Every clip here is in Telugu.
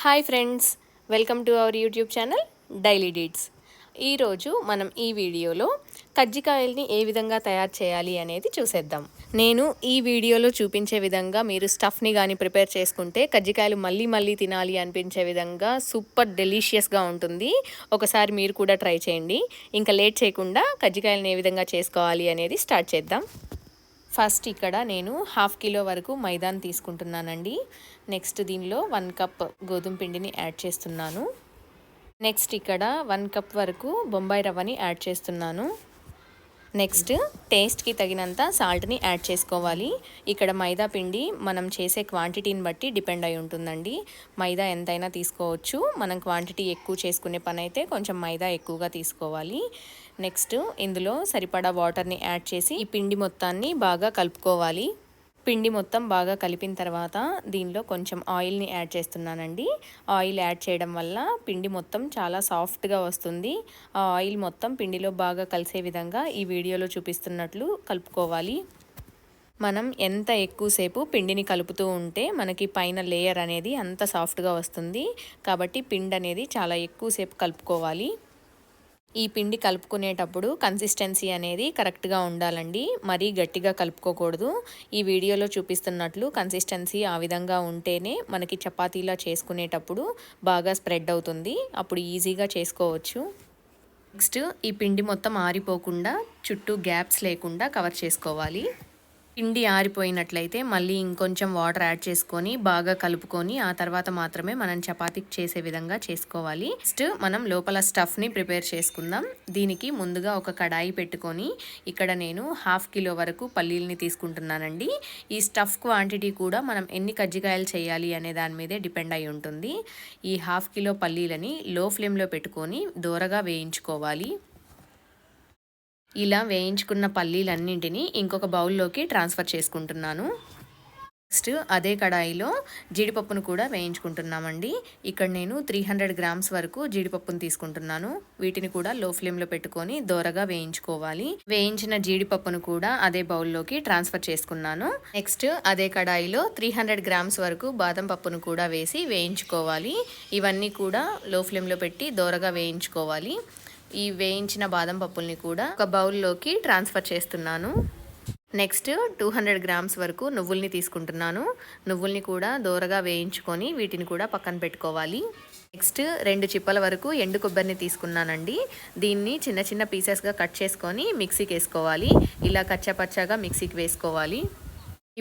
Hi friends, welcome to our YouTube channel daily deeds. ఈరోజు మనం ఈ వీడియోలో కజ్జికాయల్ని ఏ విధంగా తయారు చేయాలి అనేది చూసేద్దాం. నేను ఈ వీడియోలో చూపించే విధంగా మీరు స్టఫ్ని కానీ ప్రిపేర్ చేసుకుంటే కజ్జికాయలు మళ్ళీ మళ్ళీ తినాలి అనిపించే విధంగా సూపర్ డెలీషియస్గా ఉంటుంది. ఒకసారి మీరు కూడా ట్రై చేయండి. ఇంకా లేట్ చేయకుండా కజ్జికాయలను ఏ విధంగా చేసుకోవాలి అనేది స్టార్ట్ చేద్దాం. ఫస్ట్ ఇక్కడ నేను 1/2 కిలో వరకు మైదాని తీసుకుంటున్నానండి. నెక్స్ట్ దీనిలో 1 కప్ గోధుమ పిండిని యాడ్ చేస్తున్నాను. నెక్స్ట్ ఇక్కడ 1 కప్ వరకు బొంబాయి రవ్వని యాడ్ చేస్తున్నాను. నెక్స్ట్ టేస్ట్కి తగినంత సాల్ట్ని యాడ్ చేసుకోవాలి. ఇక్కడ మైదా పిండి మనం చేసే క్వాంటిటీని బట్టి డిపెండ్ అయి ఉంటుందండి. మైదా ఎంతైనా తీసుకోవచ్చు. మనం క్వాంటిటీ ఎక్కువ చేసుకునే పని అయితే కొంచెం మైదా ఎక్కువగా తీసుకోవాలి. నెక్స్ట్ ఇందులో సరిపడా వాటర్ని యాడ్ చేసి ఈ పిండి మొత్తాన్ని బాగా కలుపుకోవాలి. పిండి మొత్తం బాగా కలిపిన తర్వాత దీనిలో కొంచెం ఆయిల్ని యాడ్ చేస్తున్నానండి. ఆయిల్ యాడ్ చేయడం వల్ల పిండి మొత్తం చాలా సాఫ్ట్గా వస్తుంది. ఆ ఆయిల్ మొత్తం పిండిలో బాగా కలిసే విధంగా ఈ వీడియోలో చూపిస్తున్నట్లు కలుపుకోవాలి. మనం ఎంత ఎక్కువసేపు పిండిని కలుపుతూ ఉంటే మనకి పైన లేయర్ అనేది అంత సాఫ్ట్గా వస్తుంది. కాబట్టి పిండి అనేది చాలా ఎక్కువసేపు కలుపుకోవాలి. ఈ పిండి కలుపుకునేటప్పుడు కన్సిస్టెన్సీ అనేది కరెక్ట్గా ఉండాలండి. మరీ గట్టిగా కలుపుకోకూడదు. ఈ వీడియోలో చూపిస్తున్నట్లు కన్సిస్టెన్సీ ఆ విధంగా ఉంటేనే మనకి చపాతీలా చేసుకునేటప్పుడు బాగా స్ప్రెడ్ అవుతుంది. అప్పుడు ఈజీగా చేసుకోవచ్చు. నెక్స్ట్ ఈ పిండి మొత్తం ఆరిపోకుండా చుట్టూ గ్యాప్స్ లేకుండా కవర్ చేసుకోవాలి. పిండి ఆరిపోయినట్లయితే మళ్ళీ ఇంకొంచెం వాటర్ యాడ్ చేసుకొని బాగా కలుపుకొని ఆ తర్వాత మాత్రమే మనం చపాతీ చేసే విధంగా చేసుకోవాలి. నెక్స్ట్ మనం లోపల స్టఫ్ని ప్రిపేర్ చేసుకుందాం. దీనికి ముందుగా ఒక కడాయి పెట్టుకొని ఇక్కడ నేను 1/2 కిలో వరకు పల్లీలని తీసుకుంటున్నానండి. ఈ స్టఫ్ క్వాంటిటీ కూడా మనం ఎన్ని కజ్జికాయలు చేయాలి అనే దాని మీదే డిపెండ్ అయి ఉంటుంది. ఈ 1/2 కిలో పల్లీలని లో ఫ్లేమ్లో పెట్టుకొని దోరగా వేయించుకోవాలి. ఇలా వేయించుకున్న పల్లీలన్నింటినీ ఇంకొక బౌల్లోకి ట్రాన్స్ఫర్ చేసుకుంటున్నాను. నెక్స్ట్ అదే కడాయిలో జీడిపప్పును కూడా వేయించుకుంటున్నామండి. ఇక్కడ నేను 300 గ్రామ్స్ వరకు జీడిపప్పును తీసుకుంటున్నాను. వీటిని కూడా లో ఫ్లేమ్లో పెట్టుకొని దోరగా వేయించుకోవాలి. వేయించిన జీడిపప్పును కూడా అదే బౌల్లోకి ట్రాన్స్ఫర్ చేసుకున్నాను. నెక్స్ట్ అదే కడాయిలో 300 గ్రామ్స్ వరకు బాదం పప్పును కూడా వేసి వేయించుకోవాలి. ఇవన్నీ కూడా లో ఫ్లేమ్లో పెట్టి దోరగా వేయించుకోవాలి. ఈ వేయించిన బాదం పప్పుల్ని కూడా ఒక బౌల్లోకి ట్రాన్స్ఫర్ చేస్తున్నాను. నెక్స్ట్ 200 గ్రామ్స్ వరకు నువ్వుల్ని తీసుకుంటున్నాను. నువ్వుల్ని కూడా దోరగా వేయించుకొని వీటిని కూడా పక్కన పెట్టుకోవాలి. నెక్స్ట్ 2 చిప్పల వరకు ఎండు కొబ్బరిని తీసుకున్నానండి. దీన్ని చిన్న చిన్న పీసెస్గా కట్ చేసుకొని మిక్సీకి వేసుకోవాలి. ఇలా కచ్చాపచ్చాగా మిక్సీకి వేసుకోవాలి.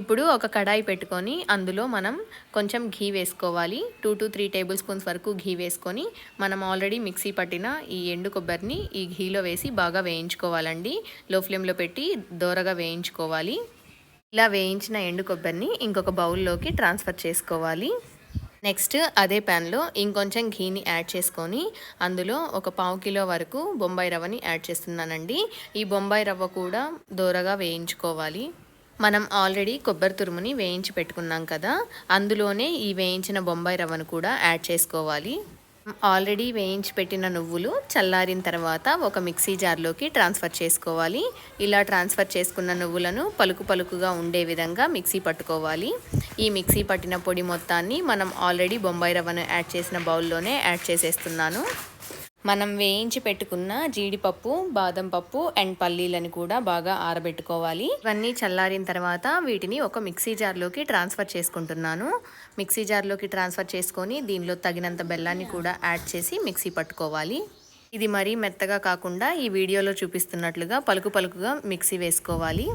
ఇప్పుడు ఒక కడాయి పెట్టుకొని అందులో మనం కొంచెం ఘీ వేసుకోవాలి. 2 to 3 టేబుల్ స్పూన్స్ వరకు ఘీ వేసుకొని మనం ఆల్రెడీ మిక్సీ పట్టిన ఈ ఎండు కొబ్బరిని ఈ ఘీలో వేసి బాగా వేయించుకోవాలండి. లో ఫ్లేమ్లో పెట్టి దోరగా వేయించుకోవాలి. ఇలా వేయించిన ఎండు కొబ్బరిని ఇంకొక బౌల్లోకి ట్రాన్స్ఫర్ చేసుకోవాలి. నెక్స్ట్ అదే ప్యాన్లో ఇంకొంచెం ఘీని యాడ్ చేసుకొని అందులో ఒక 1/2 కిలో వరకు బొంబాయి రవ్వని యాడ్ చేస్తున్నానండి. ఈ బొంబాయి రవ్వ కూడా దోరగా వేయించుకోవాలి. మనం ఆల్రెడీ కొబ్బరి తురుముని వేయించి పెట్టుకున్నాం కదా, అందులోనే ఈ వేయించిన బొంబాయి రవ్వను కూడా యాడ్ చేసుకోవాలి. ఆల్రెడీ వేయించి పెట్టిన నువ్వులు చల్లారిన తర్వాత ఒక మిక్సీ జార్లోకి ట్రాన్స్ఫర్ చేసుకోవాలి. ఇలా ట్రాన్స్ఫర్ చేసుకున్న నువ్వులను పలుకు పలుకుగా ఉండే విధంగా మిక్సీ పట్టుకోవాలి. ఈ మిక్సీ పట్టిన పొడి మొత్తాన్ని మనం ఆల్రెడీ బొంబాయి రవ్వను యాడ్ చేసిన బౌల్లోనే యాడ్ చేసేస్తున్నాను. మనం వేయించి పెట్టుకున్న జీడిపప్పు, బాదం పప్పు అండ్ పల్లీలను కూడా బాగా ఆరబెట్టుకోవాలి. ఇవన్నీ చల్లారిన తర్వాత వీటిని ఒక మిక్సీ జార్లోకి ట్రాన్స్ఫర్ చేసుకుంటున్నాను. మిక్సీ జార్లోకి ట్రాన్స్ఫర్ చేసుకొని దీనిలో తగినంత బెల్లాన్ని కూడా యాడ్ చేసి మిక్సీ పట్టుకోవాలి. ఇది మరీ మెత్తగా కాకుండా ఈ వీడియోలో చూపిస్తున్నట్లుగా పలుకు పలుకుగా మిక్సీ వేసుకోవాలి.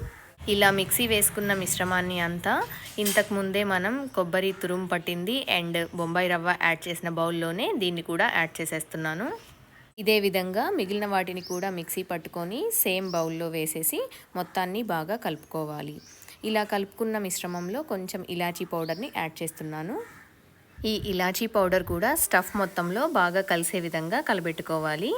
ఇలా మిక్సీ వేసుకున్న మిశ్రమాన్ని అంతా ఇంతకుముందే మనం కొబ్బరి తురుము పట్టింది అండ్ బొంబాయి రవ్వ యాడ్ చేసిన బౌల్లోనే దీన్ని కూడా యాడ్ చేసేస్తున్నాను. ఇదే విధంగా మిగిలిన వాటిని కూడా మిక్సీ పట్టుకొని సేమ్ బౌల్లో వేసేసి మొత్తాన్ని బాగా కలుపుకోవాలి. ఇలా కలుపుకున్న మిశ్రమంలో కొంచెం ఇలాచీ పౌడర్ని యాడ్ చేస్తున్నాను. ఈ ఇలాచీ పౌడర్ కూడా స్టఫ్ మొత్తంలో బాగా కలిసే విధంగా కలబెట్టుకోవాలి.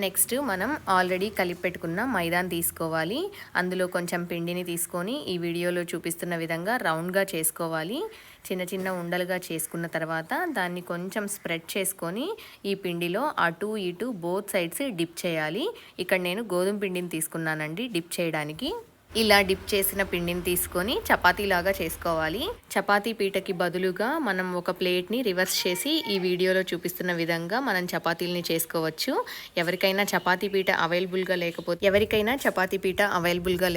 నెక్స్ట్ మనం ఆల్రెడీ కలిపి పెట్టుకున్న మైదాని తీసుకోవాలి. అందులో కొంచెం పిండిని తీసుకొని ఈ వీడియోలో చూపిస్తున్న విధంగా రౌండ్గా చేసుకోవాలి. చిన్న చిన్న ఉండలుగా చేసుకున్న తర్వాత దాన్ని కొంచెం స్ప్రెడ్ చేసుకొని ఈ పిండిలో అటు ఇటు బోత్ సైడ్స్ డిప్ చేయాలి. ఇక్కడ నేను గోధుమ పిండిని తీసుకున్నానండి డిప్ చేయడానికి. ఇలా డిప్ చేసిన పిండిని తీసుకొని చపాతీలాగా చేసుకోవాలి. చపాతీ పీటకి బదులుగా మనం ఒక ప్లేట్ని రివర్స్ చేసి ఈ వీడియోలో చూపిస్తున్న విధంగా మనం చపాతీలని చేసుకోవచ్చు. ఎవరికైనా చపాతీ పీట అవైలబుల్గా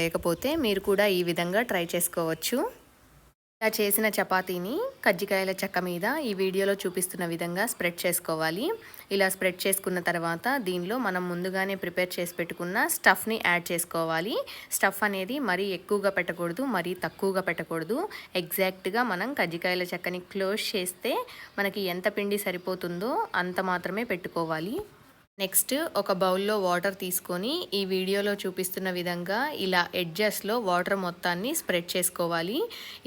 లేకపోతే మీరు కూడా ఈ విధంగా ట్రై చేసుకోవచ్చు. ఇలా చేసిన చపాతీని కజ్జికాయల చెక్క మీద ఈ వీడియోలో చూపిస్తున్న విధంగా స్ప్రెడ్ చేసుకోవాలి. ఇలా స్ప్రెడ్ చేసుకున్న తర్వాత దీనిలో మనం ముందుగానే ప్రిపేర్ చేసి పెట్టుకున్న స్టఫ్ని యాడ్ చేసుకోవాలి. స్టఫ్ అనేది మరీ ఎక్కువగా పెట్టకూడదు, మరీ తక్కువగా పెట్టకూడదు. ఎగ్జాక్ట్గా మనం కజ్జికాయల చెక్కని క్లోజ్ చేస్తే మనకి ఎంత పిండి సరిపోతుందో అంత మాత్రమే పెట్టుకోవాలి. నెక్స్ట్ ఒక బౌల్లో వాటర్ తీసుకొని ఈ వీడియోలో చూపిస్తున్న విధంగా ఇలా ఎడ్జెస్లో వాటర్ మొత్తాన్ని స్ప్రెడ్ చేసుకోవాలి.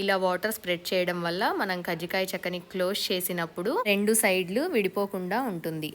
ఇలా వాటర్ స్ప్రెడ్ చేయడం వల్ల మనం కజ్జికాయ చెక్కని క్లోజ్ చేసినప్పుడు 2 సైడ్లు విడిపోకుండా ఉంటుంది.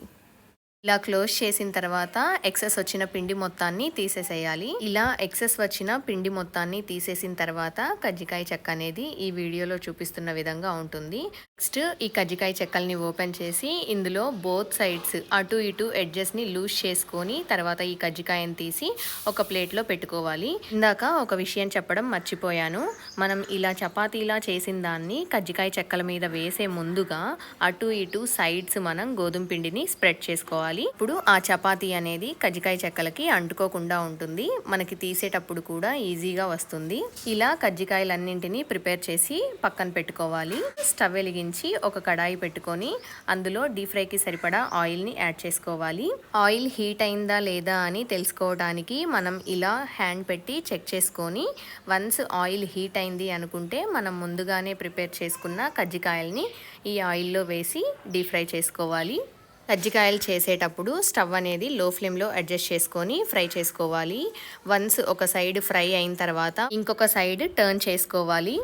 ఇలా క్లోజ్ చేసిన తర్వాత ఎక్సెస్ వచ్చిన పిండి మొత్తాన్ని తీసేసేయాలి. ఇలా ఎక్సెస్ వచ్చిన పిండి మొత్తాన్ని తీసేసిన తర్వాత కజ్జికాయ చెక్క అనేది ఈ వీడియోలో చూపిస్తున్న విధంగా ఉంటుంది. నెక్స్ట్ ఈ కజ్జికాయ చెక్కల్ని ఓపెన్ చేసి ఇందులో బోత్ సైడ్స్ అటు ఇటు ఎడ్జెస్ని లూజ్ చేసుకొని తర్వాత ఈ కజ్జికాయని తీసి ఒక ప్లేట్లో పెట్టుకోవాలి. ఇందాక ఒక విషయం చెప్పడం మర్చిపోయాను. మనం ఇలా చపాతీలా చేసిన దాన్ని కజ్జికాయ చెక్కల మీద వేసే ముందుగా అటు ఇటు సైడ్స్ మనం గోధుమ పిండిని స్ప్రెడ్ చేసుకోవాలి. ఇప్పుడు ఆ చపాతీ అనేది కజ్జికాయ చెక్కలకి అంటుకోకుండా ఉంటుంది. మనకి తీసేటప్పుడు కూడా ఈజీగా వస్తుంది. ఇలా కజ్జికాయలన్నింటినీ ప్రిపేర్ చేసి పక్కన పెట్టుకోవాలి. స్టవ్ వెలిగించి ఒక కడాయి పెట్టుకొని అందులో డీప్ ఫ్రైకి సరిపడా ఆయిల్ని యాడ్ చేసుకోవాలి. ఆయిల్ హీట్ అయిందా లేదా అని తెలుసుకోవడానికి మనం ఇలా హ్యాండ్ పెట్టి చెక్ చేసుకొని వన్స్ ఆయిల్ హీట్ అయింది అనుకుంటే మనం ముందుగానే ప్రిపేర్ చేసుకున్న కజ్జికాయల్ని ఈ ఆయిల్లో వేసి డీప్ ఫ్రై చేసుకోవాలి. కజ్జికాయలు చేసేటప్పుడు స్టవ్ అనేది లో ఫ్లేమ్లో అడ్జస్ట్ చేసుకొని ఫ్రై చేసుకోవాలి. వన్స్ ఒక సైడ్ ఫ్రై అయిన తర్వాత ఇంకొక సైడ్ టర్న్ చేసుకోవాలి.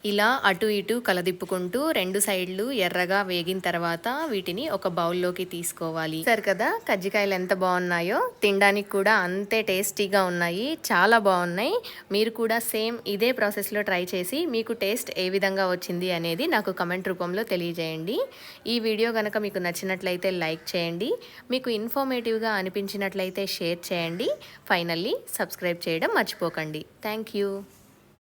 ఇలా అటు ఇటు కలదిప్పుకుంటూ 2 సైడ్లు ఎర్రగా వేగిన తర్వాత వీటిని ఒక బౌల్లోకి తీసుకోవాలి. సరే కదా, కజ్జికాయలు ఎంత బాగున్నాయో, తినడానికి కూడా అంతే టేస్టీగా ఉన్నాయి. చాలా బాగున్నాయి. మీరు కూడా సేమ్ ఇదే ప్రాసెస్లో ట్రై చేసి మీకు టేస్ట్ ఏ విధంగా వచ్చింది అనేది నాకు కమెంట్ రూపంలో తెలియజేయండి. ఈ వీడియో కనుక మీకు నచ్చినట్లయితే లైక్ చేయండి. మీకు ఇన్ఫర్మేటివ్గా అనిపించినట్లయితే షేర్ చేయండి. ఫైనల్లీ సబ్స్క్రైబ్ చేయడం మర్చిపోకండి. Thank you.